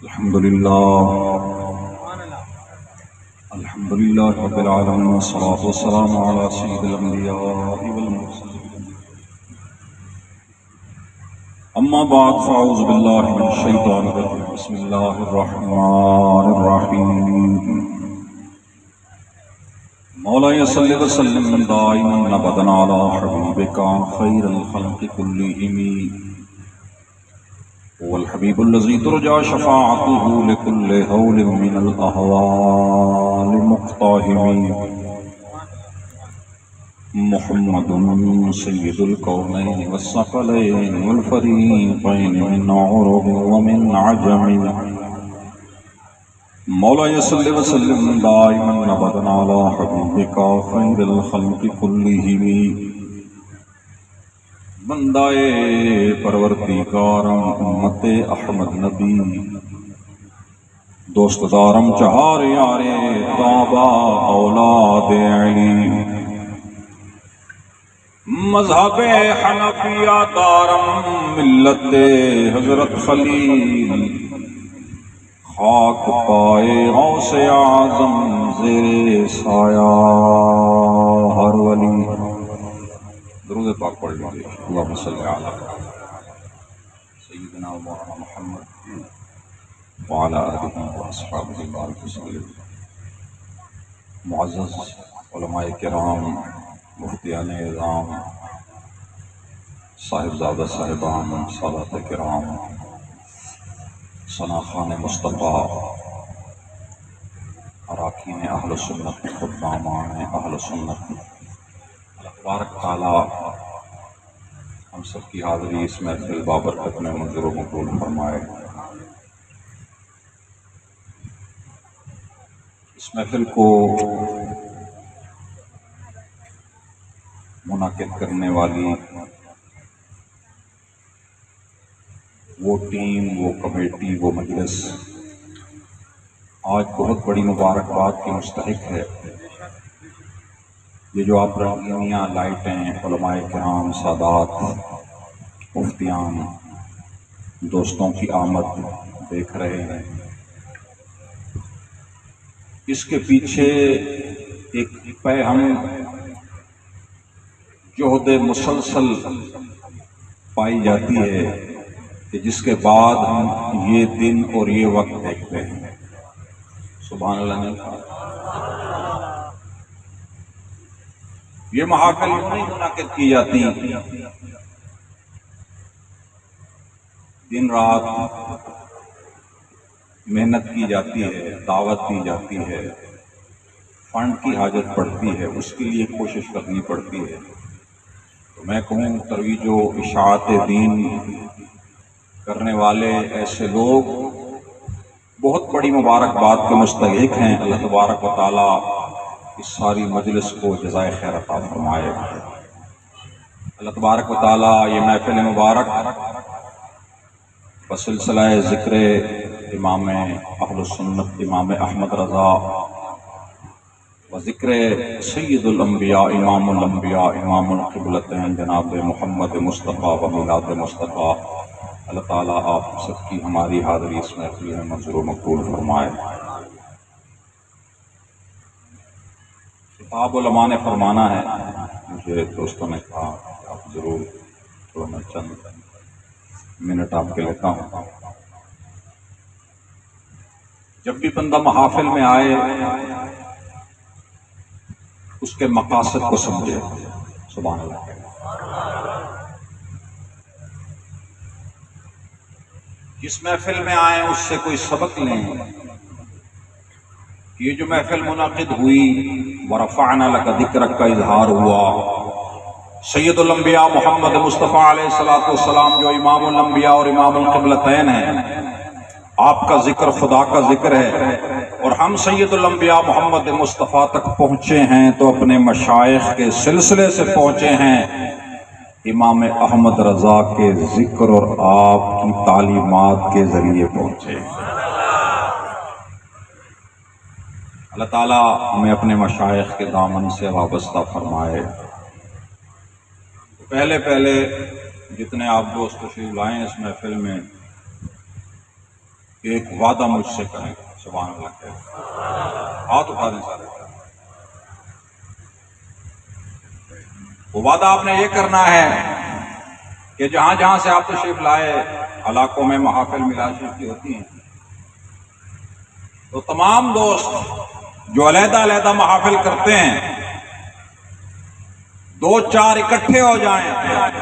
الحمد لله رب العالمين والصلاة والسلام على سيد الأنبياء والمرسلين. أما بعد فأعوذ بالله من الشيطان الرجيم. بسم الله الرحمن الرحيم. مولاي صل وسلم دائما أبدا على حبيبك خير الخلق كلهم، هو الحبيب الذي ترجى شفاعته لكل هول من الأهوال مقتحم. محمد سيد الكونين والثقلين والفريقين من عرب ومن عجم. مولاي صل وسلم دائما أبدا على حبيبك خير الخلق كلهم. بندائے پروردگارم امت احمد نبی، دوست دارم چہار یارے تابا اولاد علی. مذہب حنفیہ دارم ملت حضرت خلیل، خاک پائے غوث اعظم زیر سایہ ہر ولی. درود پاک پڑھ لیجیے. اللہم صلی علی سیدنا و مولانا محمد وعلی آلہ واصحابہ بارک وسلم. معزز علماء کرام، مفتیان اعظام، صاحبزادہ صاحبان، سادات کرام، ثناخان مصطفیٰ، اراکین اہل سنت، خدامان اہل سنت، تبارک تعالیٰ ہم سب کی حاضری اس محفل بابرکت میں منظور و مقبول فرمائے. اس محفل کو منعقد کرنے والی وہ ٹیم، وہ کمیٹی، وہ مجلس آج بہت بڑی مبارکباد کی مستحق ہے. یہ جو آپ رنگینیاں، لائٹیں، علماء کرام، سادات، مفتیان، دوستوں کی آمد دیکھ رہے ہیں، اس کے پیچھے ایک ہم جہد مسلسل پائی جاتی ہے کہ جس کے بعد ہم یہ دن اور یہ وقت دیکھتے ہیں. سبحان اللہ. نے یہ محافل نہیں منعقد کی جاتی، دن رات محنت کی جاتی ہے، دعوت دی جاتی ہے، فنڈ کی حاجت پڑتی ہے، اس کے لیے کوشش کرنی پڑتی ہے. تو میں کہوں ترویج و اشاعت دین کرنے والے ایسے لوگ بہت بڑی مبارکباد کے مستحق ہیں. اللہ تبارک و تعالیٰ اس ساری مجلس کو جزائے خیر عطا فرمائے. اللہ تبارک و تعالیٰ یہ محفل مبارک بسلسلہ ذکر امام اہل السنت امام احمد رضا و ذکر سید الانبیاء امام الانبیاء امام القبلتین جناب محمد مصطفیٰ و میلاد مصطفیٰ، اللہ تعالیٰ آپ سب کی ہماری حاضری اس محفل میں منظور و مقبول فرمائے. خطاب علماء نے فرمانا ہے. مجھے دوستوں نے کہا کہ آپ ضرور تھوڑا میں چند منٹ آپ کے لیتا ہوں. جب بھی بندہ محافل میں آئے اس کے مقاصد کو سمجھے. سبحان اللہ. جس محفل میں آئیں اس سے کوئی سبق لیں. یہ جو محفل منعقد ہوئی ورفعنا لک ذکرک کا اظہار ہوا، سید الانبیاء محمد مصطفیٰ علیہ السلام جو امام الانبیاء اور امام القبلتین ہیں، آپ کا ذکر خدا کا ذکر ہے، اور ہم سید الانبیاء محمد مصطفیٰ تک پہنچے ہیں تو اپنے مشائخ کے سلسلے سے پہنچے ہیں، امام احمد رضا کے ذکر اور آپ کی تعلیمات کے ذریعے پہنچے. اللہ تعالیٰ ہمیں اپنے مشائخ کے دامن سے وابستہ فرمائے. پہلے جتنے آپ دوست تشریف لائیں اس محفل میں، ایک وعدہ مجھ سے کریں، سبحان اللہ کہہ، ہاتھ اٹھا دیں سارے۔ وہ وعدہ آپ نے یہ کرنا ہے کہ جہاں جہاں سے آپ تشریف لائے علاقوں میں محافل میلاد شریف کی ہوتی ہیں، تو تمام دوست جو علیحدہ علیحدہ محافل کرتے ہیں 2-4 اکٹھے ہو جائیں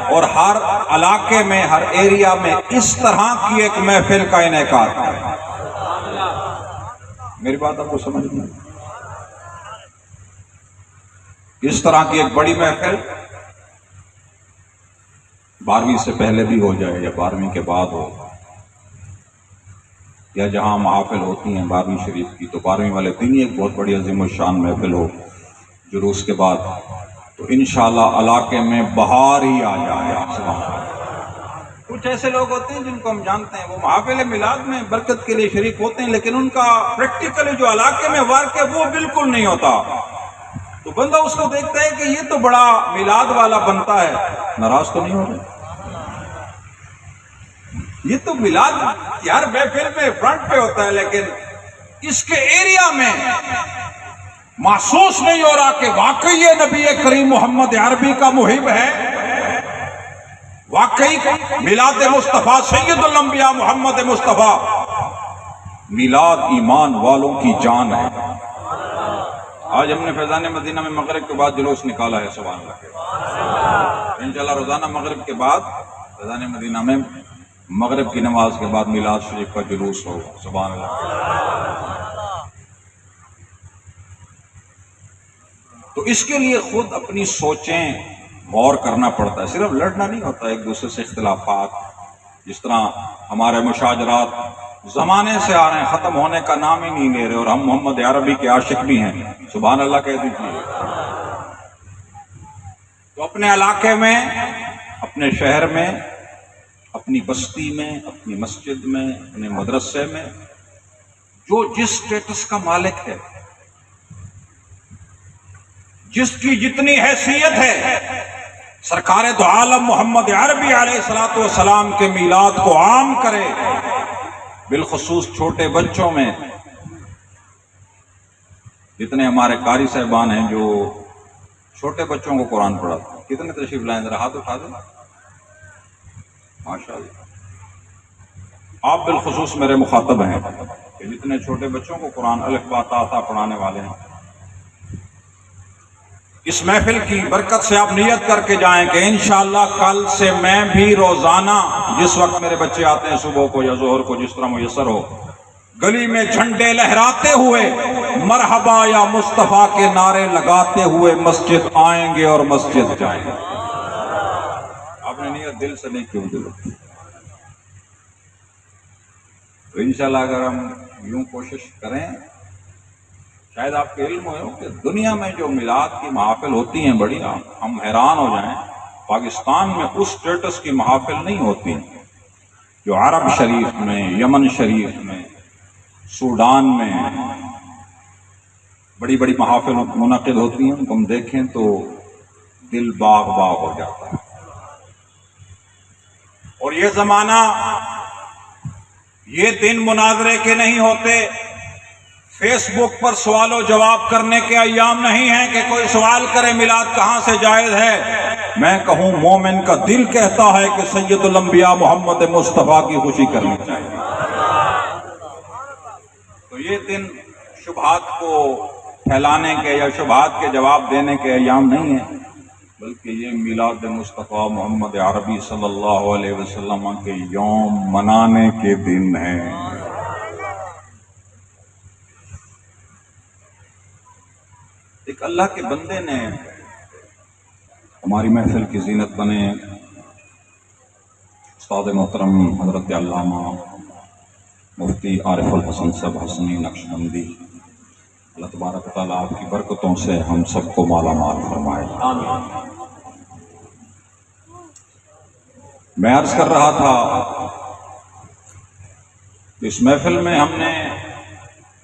اور ہر علاقے میں، ہر ایریا میں اس طرح کی ایک محفل کا انعقاد کریں۔ میری بات آپ کو سمجھ نہیں؟ اس طرح کی ایک بڑی محفل 12ویں سے پہلے بھی ہو جائے یا 12ویں کے بعد ہو، یا جہاں محافل ہوتی ہیں 12ویں شریف کی، تو 12ویں والے دن ہی ایک بہت بڑی عظیم الشان محفل ہو جلوس کے بعد، تو انشاءاللہ علاقے میں بہار ہی آ جائے۔ کچھ ایسے لوگ ہوتے ہیں جن کو ہم جانتے ہیں، وہ محافل میلاد میں برکت کے لیے شریک ہوتے ہیں، لیکن ان کا پریکٹیکلی جو علاقے میں ورک ہے وہ بالکل نہیں ہوتا، تو بندہ اس کو دیکھتا ہے کہ یہ تو بڑا میلاد والا بنتا ہے، ناراض تو نہیں ہو رہے؟ یہ تو میلاد یار محفل میں فرنٹ پہ ہوتا ہے، لیکن اس کے ایریا میں محسوس نہیں ہو رہا کہ واقعی یہ نبی کریم محمد عربی کا محب ہے، واقعی میلاد مصطفیٰ سید الانبیاء محمد مصطفیٰ میلاد ایمان والوں کی جان ہے۔ آج ہم نے فیضان مدینہ میں مغرب کے بعد جلوس نکالا ہے، سبحان اللہ، انشاءاللہ روزانہ مغرب کے بعد فیضان مدینہ میں مغرب کی نماز کے بعد میلاد شریف کا جلوس ہو، سبحان اللہ۔ تو اس کے لیے خود اپنی سوچیں غور کرنا پڑتا ہے، صرف لڑنا نہیں ہوتا ایک دوسرے سے، اختلافات جس طرح ہمارے مشاجرات زمانے سے آ رہے ہیں، ختم ہونے کا نام ہی نہیں لے رہے، اور ہم محمد عربی کے عاشق بھی ہیں، سبحان اللہ کہہ دیجیے۔ تو اپنے علاقے میں، اپنے شہر میں، اپنی بستی میں، اپنی مسجد میں، اپنے مدرسے میں جو جس سٹیٹس کا مالک ہے، جس کی جتنی حیثیت ہے، سرکار دو عالم محمد عربی علیہ السلام کے میلاد کو عام کرے، بالخصوص چھوٹے بچوں میں۔ جتنے ہمارے قاری صاحبان ہیں جو چھوٹے بچوں کو قرآن پڑھاتے ہیں، کتنے تشریف لائیں؟ ذرا ہاتھ اٹھا دیں، ماشاءاللہ۔ آپ بالخصوص میرے مخاطب ہیں کہ جتنے چھوٹے بچوں کو قرآن الف با تا تھا پڑھانے والے ہیں، اس محفل کی برکت سے آپ نیت کر کے جائیں کہ انشاءاللہ کل سے میں بھی روزانہ جس وقت میرے بچے آتے ہیں، صبح کو یا ظہر کو، جس طرح میسر ہو، گلی میں جھنڈے لہراتے ہوئے مرحبا یا مصطفیٰ کے نعرے لگاتے ہوئے مسجد آئیں گے اور مسجد جائیں گے۔ آپ نے نیت دل سے نہیں کیوں دل؟ تو انشاءاللہ اگر ہم یوں کوشش کریں، شاید آپ کے علم ہو کہ دنیا میں جو میلاد کی محافل ہوتی ہیں بڑی، ہم حیران ہو جائیں، پاکستان میں اس سٹیٹس کی محافل نہیں ہوتی جو عرب شریف میں، یمن شریف میں، سوڈان میں بڑی بڑی محافل منعقد ہوتی ہیں، ہم دیکھیں تو دل باغ باغ ہو جاتا ہے۔ اور یہ زمانہ، یہ دن مناظرے کے نہیں ہوتے، فیس بک پر سوال و جواب کرنے کے ایام نہیں ہیں کہ کوئی سوال کرے میلاد کہاں سے جائز ہے۔ میں کہوں مومن کا دل کہتا ہے کہ سید الانبیاء محمد مصطفیٰ کی خوشی کرنی چاہیے۔ تو یہ دن شبہات کو پھیلانے کے یا شبہات کے جواب دینے کے ایام نہیں ہیں، بلکہ یہ میلاد مصطفیٰ محمد عربی صلی اللہ علیہ وسلم کے یوم منانے کے دن ہیں۔ ایک اللہ کے بندے نے ہماری محفل کی زینت بنے، استاد محترم حضرت علامہ مفتی عارف الحسن صاحب حسنی نقشبندی، اللہ تبارک و تعالیٰ آپ کی برکتوں سے ہم سب کو مالا مال فرمائے، آمین۔ میں عرض کر رہا تھا اس محفل میں ہم نے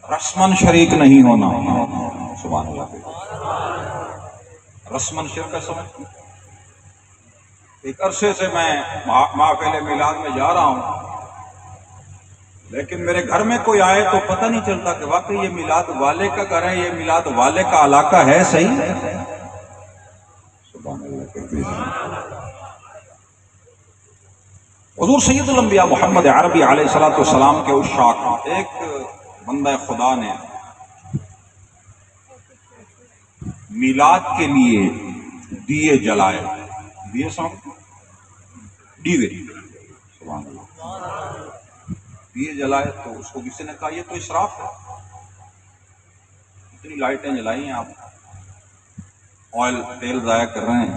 رسمن شریک نہیں ہونا، سبحان اللہ۔ رسمن شرک کا سمجھ، ایک عرصے سے میں محافل میلاد میں جا رہا ہوں، لیکن میرے گھر میں کوئی آئے تو پتہ نہیں چلتا کہ واقعی یہ میلاد والے کا گھر ہے، یہ میلاد والے کا علاقہ ہے صحیح؟ سبحان اللہ۔ حضور سید الانبیاء محمد عربی علیہ الصلوۃ والسلام کے عشاق، ایک بندہ خدا نے میلاد کے لیے دیے جلائے، دیے سمجھتے دیوے، سبحان اللہ، دیے جلائے تو اس کو کسی نے کہا یہ تو اسراف ہے، اتنی لائٹیں جلائی ہیں آپ، آئل تیل ضائع کر رہے ہیں۔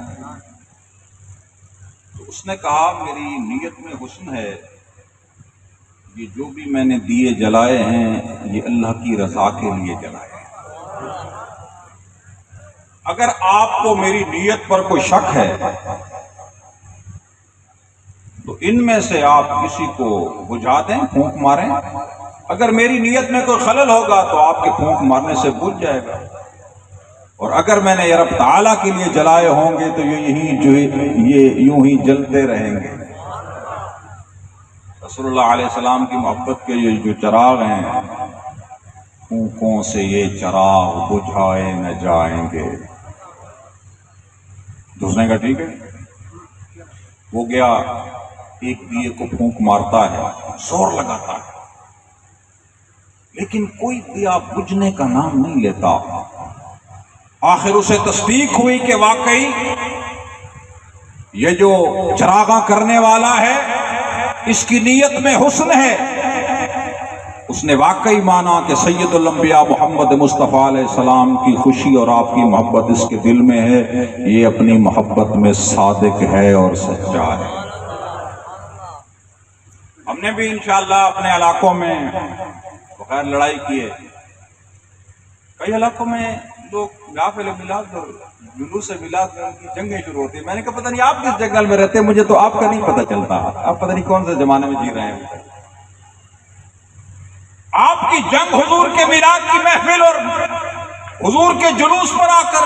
تو اس نے کہا میری نیت میں حسن ہے، یہ جو بھی میں نے دیے جلائے ہیں یہ اللہ کی رضا کے لیے جلائے ہیں، اگر آپ کو میری نیت پر کوئی شک ہے تو ان میں سے آپ کسی کو بجھا دیں، پھونک ماریں، اگر میری نیت میں کوئی خلل ہوگا تو آپ کے پھونک مارنے سے بجھ جائے گا، اور اگر میں نے یہ رب تعالیٰ کے لیے جلائے ہوں گے تو یہ یوں ہی جلتے رہیں گے۔ رسول اللہ علیہ السلام کی محبت کے یہ جو چراغ ہیں، پھونکوں سے یہ چراغ بجھائے نہ جائیں گے۔ دوسرے کا ٹھیک ہے، وہ گیا ایک دیے کو پھونک مارتا ہے، زور لگاتا ہے، لیکن کوئی دیا بجھنے کا نام نہیں لیتا۔ آخر اسے تصدیق ہوئی کہ واقعی یہ جو چراغاں کرنے والا ہے اس کی نیت میں حسن ہے۔ اس نے واقعی مانا کہ سید الانبیاء محمد مصطفیٰ علیہ السلام کی خوشی اور آپ کی محبت اس کے دل میں ہے، یہ اپنی محبت میں صادق ہے اور سچا ہے۔ ہم نے بھی انشاءاللہ اپنے علاقوں میں بغیر لڑائی کیے، کئی علاقوں میں لوگ محافل میلاد اور جلوس میلاد کی جنگیں شروع ہوتی ہیں۔ میں نے کہا پتہ نہیں آپ کس جنگل میں رہتے ہیں، مجھے تو آپ کا نہیں پتہ چلتا، آپ پتہ نہیں کون سے زمانے میں جی رہے ہیں۔ آپ کی جنگ حضور کے میلاد کی محفل اور حضور کے جلوس پر آ کر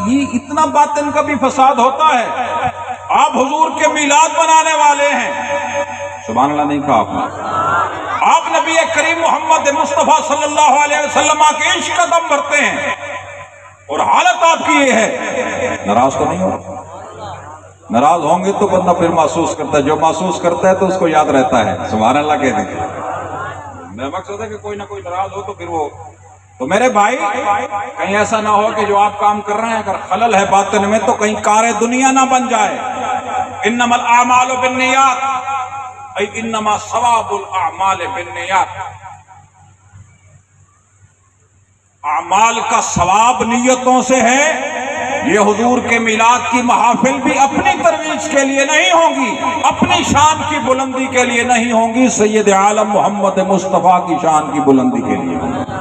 یہ اتنا باطن کا بھی فساد ہوتا ہے۔ آپ حضور کے میلاد منانے والے ہیں، سبحان اللہ نہیں کہا آپ نے، آپ نبی کریم محمد مصطفیٰ صلی اللہ علیہ وسلم کے عشق کا دم بھرتے ہیں، اور حالت آپ کی یہ ہے۔ ناراض تو نہیں ہو؟ ناراض ہوں گے تو بندہ پھر محسوس کرتا ہے، جو محسوس کرتا ہے تو اس کو یاد رہتا ہے، سبحان اللہ کہہ دیجیے۔ میرا مقصد ہے کہ کوئی نہ کوئی ناراض ہو تو پھر وہ تو میرے بھائی کہیں ایسا نہ ہو کہ جو آپ کام کر رہے ہیں اگر خلل ہے باطن میں تو کہیں کار دنیا نہ بن جائے۔ انما الاعمال بالنیات، ای انما ثواب الاعمال بالنیات، اعمال کا ثواب نیتوں سے ہے۔ یہ حضور کے میلاد کی محافل بھی اپنی ترویج کے لیے نہیں ہوں گی، اپنی شان کی بلندی کے لیے نہیں ہوں گی، سید عالم محمد مصطفیٰ کی شان کی بلندی کے لیے ہوں گی۔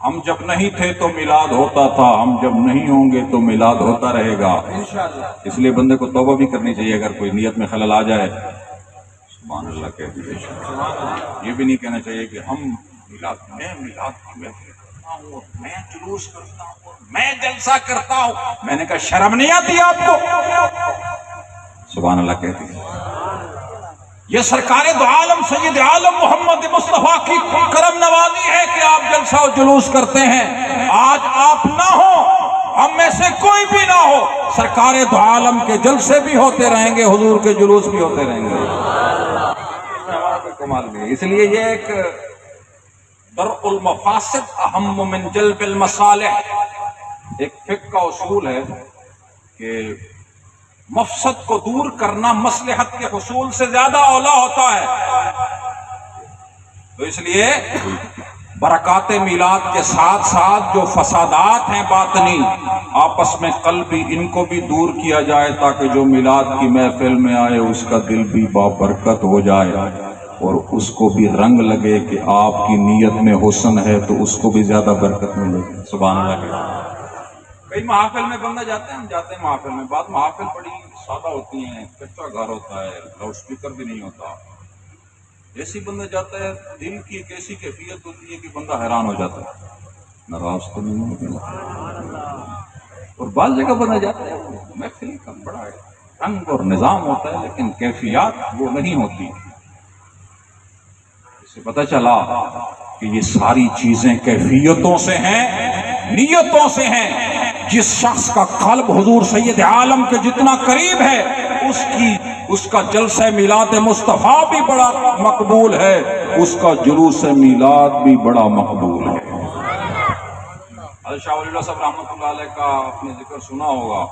ہم جب نہیں تھے تو میلاد ہوتا تھا، ہم جب نہیں ہوں گے تو میلاد ہوتا رہے گا، اس لیے بندے کو توبہ بھی کرنی چاہیے اگر کوئی نیت میں خلل آ جائے، سبحان اللہ کہہ دیجیے۔ یہ بھی نہیں کہنا چاہیے کہ ہم میلاد کی محفل کرتا ہوں، میں جلوس کرتا ہوں، میں جلسہ کرتا ہوں۔ میں نے کہا شرم نہیں آتی آپ کو؟ سبحان اللہ کہہ دیجیے۔ یہ سرکار دو عالم سید عالم محمد مصطفیٰ کی کرم نوازی ہے کہ آپ جلسہ و جلوس کرتے ہیں۔ آج آپ نہ ہو، ہم میں سے کوئی بھی نہ ہو، سرکار دو عالم کے جلسے بھی ہوتے رہیں گے، حضور کے جلوس بھی ہوتے رہیں گے۔ ہمارا کوئی کمال نہیں ہے۔ اس لیے یہ ایک درء المفاسد اہم من جلب المصالح، ایک فقہ کا اصول ہے کہ مفسد کو دور کرنا مصلحت کے حصول سے زیادہ اولا ہوتا ہے۔ تو اس لیے برکات میلاد کے ساتھ ساتھ جو فسادات ہیں باطنی آپس میں قلبی، ان کو بھی دور کیا جائے تاکہ جو میلاد کی محفل میں آئے اس کا دل بھی بابرکت ہو جائے اور اس کو بھی رنگ لگے کہ آپ کی نیت میں حسن ہے تو اس کو بھی زیادہ برکت ملے۔ سبحان اللہ۔ کئی محافل میں بندہ جاتے ہیں، ہم جاتے ہیں محافل میں، بعض محافل بڑی سادہ ہوتی ہیں، کچا گھر ہوتا ہے، لاؤڈ سپیکر بھی نہیں ہوتا، ایسی بندہ جاتا ہے دل کی ایک ایسی کیفیت ہوتی ہے کہ بندہ حیران ہو جاتا ہے، ناراض تو نہیں ہوتا۔ اور بعض جگہ بندہ جاتا ہے محفل کا بڑا رنگ اور نظام ہوتا ہے لیکن کیفیات وہ نہیں ہوتی۔ سے پتہ چلا کہ یہ ساری چیزیں کیفیتوں سے ہیں، نیتوں سے ہیں۔ جس شخص کا قلب حضور سید عالم کے جتنا قریب ہے اس کا جلسہ میلاد مصطفیٰ بھی بڑا مقبول ہے، اس کا جلوس میلاد بھی بڑا مقبول ہے۔ حضرت شاہ ولی اللہ صاحب رحمۃ اللہ علیہ کا آپ نے ذکر سنا ہوگا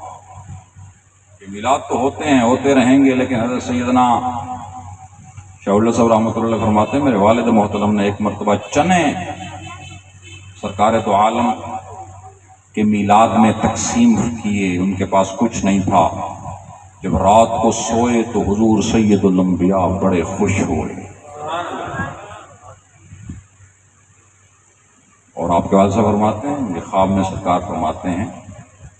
کہ میلاد تو ہوتے ہیں، ہوتے رہیں گے، لیکن حضرت سیدنا شاہ ولی اللہ صاحب رحمۃ اللہ علیہ فرماتے ہیں میرے والد محترم نے ایک مرتبہ چنے سرکار تو عالم کے میلاد میں تقسیم کیے، ان کے پاس کچھ نہیں تھا۔ جب رات کو سوئے تو حضور سید الانبیاء بڑے خوش ہوئے، اور آپ کے والد صاحب فرماتے ہیں یہ خواب میں سرکار فرماتے ہیں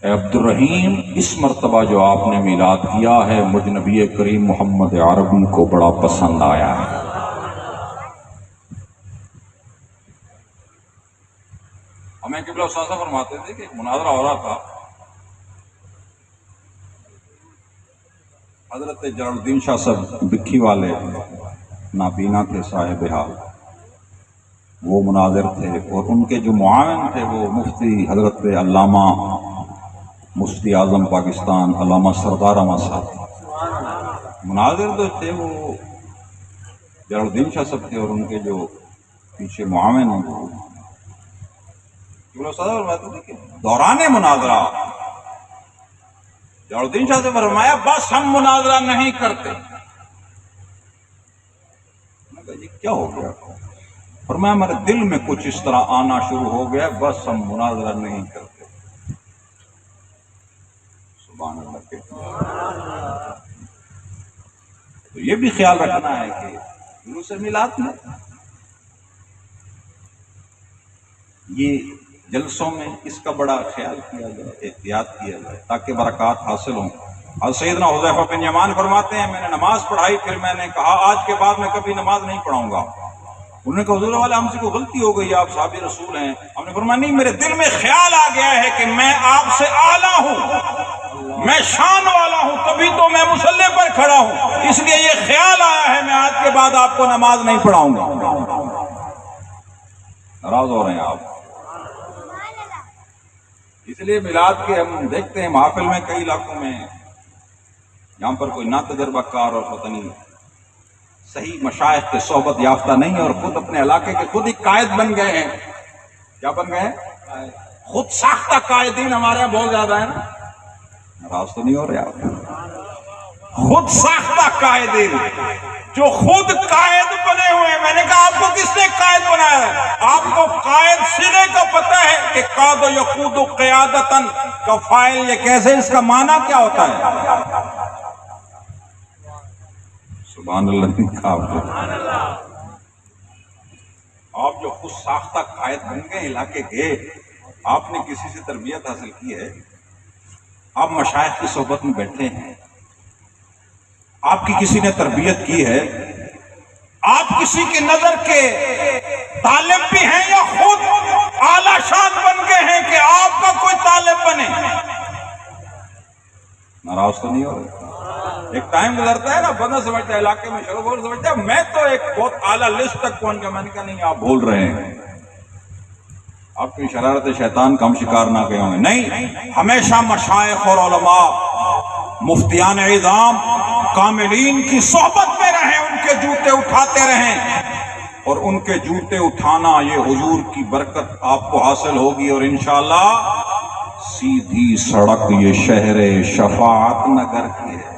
اے عبد الرحیم، اس مرتبہ جو آپ نے میلاد کیا ہے مجھ نبی کریم محمد عربی کو بڑا پسند آیا ہے۔ ہمیں قبلہ استاذہ فرماتے تھے کہ ایک مناظرہ ہو رہا تھا، حضرت جلال الدین شاہ صاحب بکھی والے نابینا تھے، صاحب حال، وہ مناظر تھے، اور ان کے جو معاون تھے وہ مفتی حضرت علامہ مفتی اعظم پاکستان علامہ سردار احمد صاحب۔ مناظر جو تھے وہ جلال الدین شاہ صاحب تھے، اور ان کے جو پیچھے معاون ہیں وہ دوران مناظرہ جلال الدین شاہ سے فرمایا بس ہم مناظرہ نہیں کرتے۔ یہ کیا ہو گیا؟ فرمایا ہمارے دل میں کچھ اس طرح آنا شروع ہو گیا، بس ہم مناظرہ نہیں کرتے۔ سبحان اللہ کے تو یہ بھی خیال رکھنا ہے کہ جلوس میلاد میں یہ جلسوں میں اس کا بڑا خیال کیا جائے، احتیاط کیا جائے تاکہ برکات حاصل ہوں۔ اور سیدنا حذیفہ بن یمان فرماتے ہیں میں نے نماز پڑھائی، پھر میں نے کہا آج کے بعد میں کبھی نماز نہیں پڑھاؤں گا۔ انہوں نے کہا حضور والے ہم سے کوئی غلطی ہو گئی، آپ صحابی رسول ہیں۔ ہم نے فرمایا نہیں، میرے دل میں خیال آ گیا ہے کہ میں آپ سے اعلیٰ ہوں، میں شان والا ہوں، تبھی تو میں مصلی پر کھڑا ہوں، اس لیے یہ خیال آیا ہے میں آج کے بعد آپ کو نماز نہیں پڑھاؤں گا۔ ناراض ہو رہے ہیں آپ؟ اس لیے میلاد کے ہم دیکھتے ہیں محافل میں کئی علاقوں میں یہاں پر کوئی نہ تجربہ کار اور پتہ نہیں صحیح مشائخ کے صحبت یافتہ نہیں ہے، اور خود اپنے علاقے کے خود ہی قائد بن گئے ہیں۔ کیا بن گئے ہیں؟ خود ساختہ قائدین ہمارے یہاں بہت زیادہ ہے نا۔ ناراض تو نہیں ہو رہے آپ؟ خود ساختہ قائدین جو خود قائد بنے ہوئے ہیں۔ میں نے کہا آپ کو کس نے قائد بنایا ہے؟ آپ کو قائد سنے کا پتہ ہے کہ قاد و یقود قیادتن کا فاعل یہ کیسے، اس کا معنی کیا ہوتا ہے؟ سبحان اللہ کا آپ جو خود ساختہ قائد بن گئے علاقے کے، آپ نے کسی سے تربیت حاصل کی ہے، آپ مشائخ کی صحبت میں بیٹھے ہیں، آپ کی کسی نے تربیت کی ہے، آپ کسی کی نظر کے طالب بھی ہیں یا خود اعلیٰ شان بن گئے ہیں کہ آپ کا کوئی طالب بنے؟ ناراض تو نہیں ہو رہے؟ ایک ٹائم گزرتا ہے نا، بندہ سمجھتا ہے علاقے میں شروع سمجھتا ہے میں تو ایک بہت اعلیٰ لسٹ تک پہنچ گیا۔ میں نے کہا نہیں، آپ بھول رہے ہیں، آپ کی شرارت شیطان کا ہم شکار نہ گئے ہوں گے۔ نہیں، ہمیشہ مشائخ اور علماء مفتیان اعظام کاملین کی صحبت میں رہیں، ان کے جوتے اٹھاتے رہیں، اور ان کے جوتے اٹھانا یہ حضور کی برکت آپ کو حاصل ہوگی، اور انشاءاللہ سیدھی سڑک یہ شہر شفاعت نگر کی ہے۔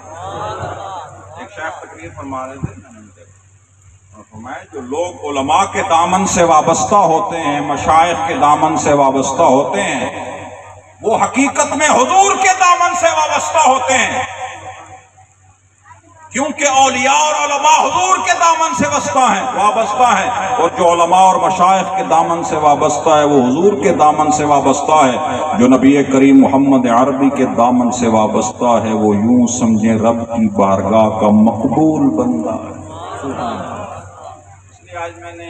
ایک شیخ تقریر فرما رہے تھے، فرمایا جو لوگ علماء کے دامن سے وابستہ ہوتے ہیں، مشائخ کے دامن سے وابستہ ہوتے ہیں، وہ حقیقت میں حضور کے دامن سے وابستہ ہوتے ہیں، کیونکہ اولیاء اور علماء حضور کے دامن سے وابستہ ہیں، اور جو علماء اور مشائخ کے دامن سے وابستہ ہے وہ حضور کے دامن سے وابستہ ہے۔ جو نبی کریم محمد عربی کے دامن سے وابستہ ہے وہ یوں سمجھیں رب کی بارگاہ کا مقبول بندہ ہے۔ اس لیے آج میں نے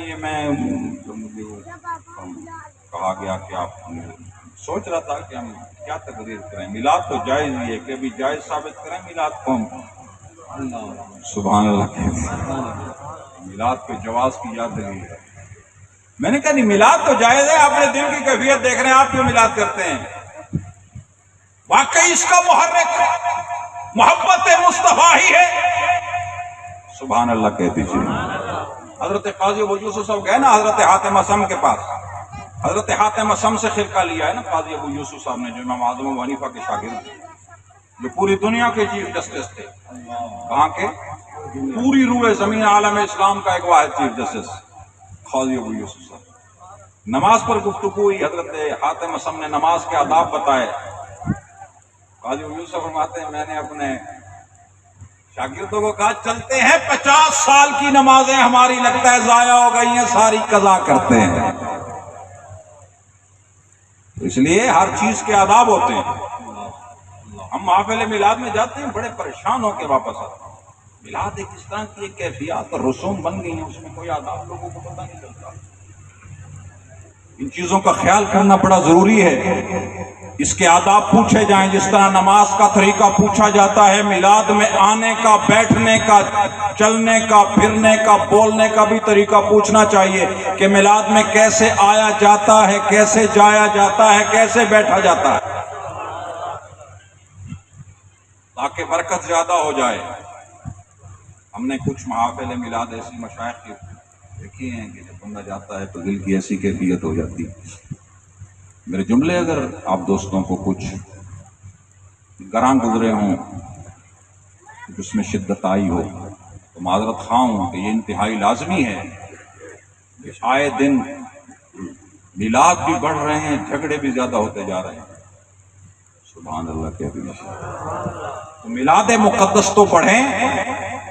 جو مجھے کہا گیا کہ آپ سوچ رہا تھا کہ ہم کیا تقریر کریں۔ میلاد تو جائز ہی ہے کہ ابھی جائز ثابت کریں میلاد کو ہم، سبحان اللہ کہتے ہیں۔ میلاد کے جواز کی یاد دلی ہے۔ میں نے کہا نہیں، میلاد تو جائز ہے، اپنے دل کی کیفیت دیکھ رہے ہیں، آپ کیوں میلاد کرتے ہیں؟ واقعی اس کا محرک محبت مصطفیٰ ہی ہے۔ سبحان اللہ کہہ دیجیے۔ حضرت قاضی ابو یوسف صاحب گئے نا حضرت حاتم اسم کے پاس، حضرت حاتم اسم سے خرقہ لیا ہے نا قاضی ابو یوسف صاحب نے، جو امام اعظم ابو حنیفہ کے شاگرد تھے، جو پوری دنیا کے چیف جسٹس تھے۔ کہاں کے؟ پوری روئے زمین عالم اسلام کا ایک واحد چیف جسٹس قاضی ابو یوسف صاحب۔ نماز پر گفتگو ہوئی، حضرت حاتم اسم نے نماز کے آداب بتائے۔ قاضی ابو یوسف فرماتے ہیں میں نے اپنے شاگردوں کو کہا چلتے ہیں 50 سال کی نمازیں ہماری لگتا ہے ضائع ہو گئی ہیں، ساری قضا کرتے ہیں۔ اس لیے ہر چیز کے آداب ہوتے ہیں۔ ہم محفل میلاد میں جاتے ہیں بڑے پریشان ہو کے واپس آتے ہیں۔ میلاد ایک اس طرح کی ایک کیفیات اور رسوم بن گئی ہیں، اس میں کوئی آداب لوگوں کو پتہ نہیں چلتا۔ ان چیزوں کا خیال کرنا بڑا ضروری ہے۔ اس کے آداب پوچھے جائیں، جس طرح نماز کا طریقہ پوچھا جاتا ہے، میلاد میں آنے کا، بیٹھنے کا، چلنے کا، پھرنے کا، بولنے کا بھی طریقہ پوچھنا چاہیے کہ میلاد میں کیسے آیا جاتا ہے، کیسے جایا جاتا ہے، کیسے بیٹھا جاتا ہے، تاکہ برکت زیادہ ہو جائے۔ ہم نے کچھ محافل میلاد ایسی مشائخ کی دیکھی ہیں کہ جب بندہ جاتا ہے تو دل کی ایسی کیفیت ہو جاتی ہے۔ میرے جملے اگر آپ دوستوں کو کچھ گراں گزرے ہوں، جس میں شدت آئی ہو، تو معذرت خواہ ہوں کہ یہ انتہائی لازمی ہے کہ آئے دن میلاد بھی بڑھ رہے ہیں، جھگڑے بھی زیادہ ہوتے جا رہے ہیں۔ سبحان اللہ کہہ دیجیے۔ تو میلاد مقدس تو پڑھیں،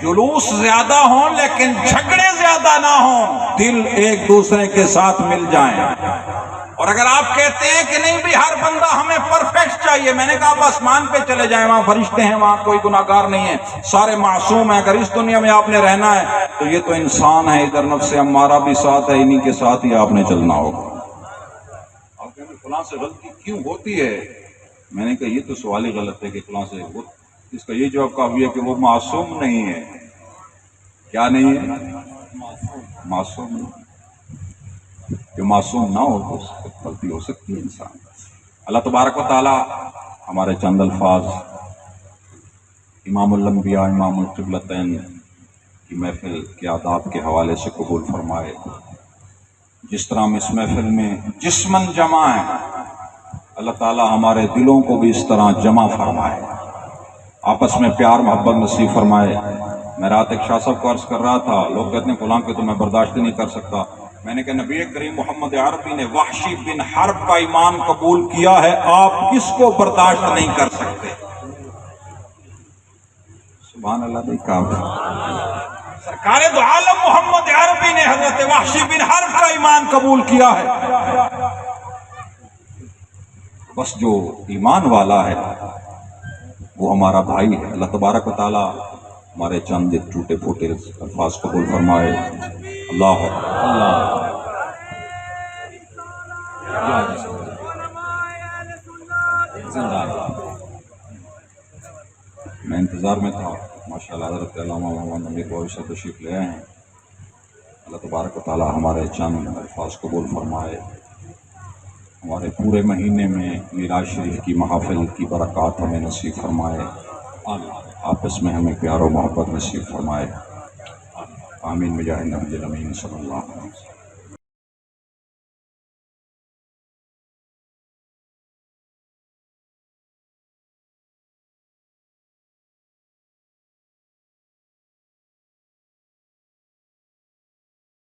جلوس زیادہ ہوں لیکن جھگڑے زیادہ نہ ہوں، دل ایک دوسرے کے ساتھ مل جائیں۔ اور اگر آپ کہتے ہیں کہ نہیں بھی ہر بندہ ہمیں پرفیکٹ چاہیے، میں نے کہا آپ آسمان پہ چلے جائیں، وہاں فرشتے ہیں، وہاں کوئی گناہگار نہیں ہے، سارے معصوم ہیں۔ اگر اس دنیا میں آپ نے رہنا ہے تو یہ تو انسان ہے، ادھر نفس امارہ بھی ساتھ ہے، انہی کے ساتھ ہی آپ نے چلنا ہوگا۔ آپ کہیں گے فلاں سے غلطی کیوں ہوتی ہے؟ میں نے کہا یہ تو سوال ہی غلط ہے کہ فلاں سے، اس کا یہ جواب کافی ہے کہ وہ معصوم نہیں ہے۔ کیا نہیں ہے؟ معصوم نہیں۔ جو معصوم نہ ہو تو اس سے غلطی ہو سکتی ہے انسان۔ اللہ تبارک و تعالی ہمارے چند الفاظ امام الانبیاء امام القبلتین کی محفل کے آداب کے حوالے سے قبول فرمائے۔ جس طرح ہم اس محفل میں جسماً جمع ہیں، اللہ تعالی ہمارے دلوں کو بھی اس طرح جمع فرمائے، آپس میں پیار محبت نصیب فرمائے۔ میں رات ایک شاہ صاحب کو عرض کر رہا تھا، لوگ کہتے ہیں فلاں کے تو میں برداشت نہیں کر سکتا۔ میں نے کہا نبی کریم محمد عربی نے وحشی بن حرب کا ایمان قبول کیا ہے، آپ کس کو برداشت نہیں کر سکتے؟ سبحان اللہ نہیں کہا۔ سرکار دو عالم محمد عربی نے حضرت وحشی بن حرب کا ایمان قبول کیا ہے۔ بس جو ایمان والا ہے وہ ہمارا بھائی ہے۔ اللہ تبارک و تعالی ہمارے چند ٹوٹے پھوٹے الفاظ قبول فرمائے۔ اللہ میں انتظار میں تھا، ماشاءاللہ حضرت علامہ محمد نبی کوئی سے تشریف لے آئے ہیں۔ اللہ تبارک و تعالی ہمارے چند الفاظ قبول فرمائے، ہمارے پورے مہینے میں میراج شریف کی محافل کی برکات ہمیں نصیب فرمائے، آپس میں ہمیں پیار و محبت نصیب فرمائے۔ آمین بجاہ نبی الامین صلی اللہ علیہ وسلم۔